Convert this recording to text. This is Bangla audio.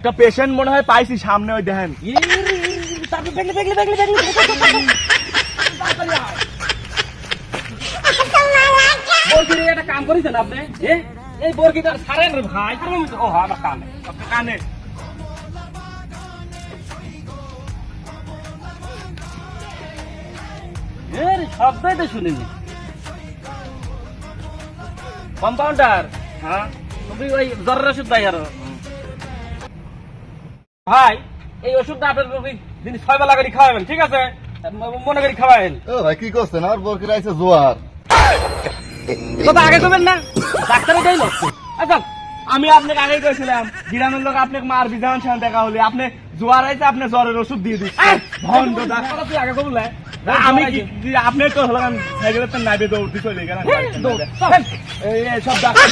একটা পেশেন্ট মনে হয় পাইছি সামনে, ওই দেখেন। একটা কাম করেছেন আপনি, এই বর্গিটার সারেন রে ভাই। ও আমার কানে কানে এর শব্দই তো শুনিনি। কম্পাউন্ডার, হ্যাঁ তুমি ওই জ্বরের ওষুধ দাই আরো ভাই। এই ওষুধটা আপনার দিন 6 বেলা করে খাওয়াবেন, ঠিক আছে? মনে করি খাওয়াবেন। ও ভাই কি করছেন? আমার বরকির আইছে জোয়ার। কথা আগে করবেন না, ডাক্তারে যাইল। আচ্ছা আমি আপনাকে আগেই কইছিলাম, গ্রামের লোক আপনাকে মার বিধান সামনে দেখা হলে আপনি জোয়ার আইছে, আপনি জ্বরের ওষুধ দিয়ে দিচ্ছেন। ভণ্ড ডাক্তার। তুই আগে করলে আমি কি আপনি তো হলাম সাইকেলের তো নাইবে দৌড়তে চলে গেলেন। এই সব ডাক্তার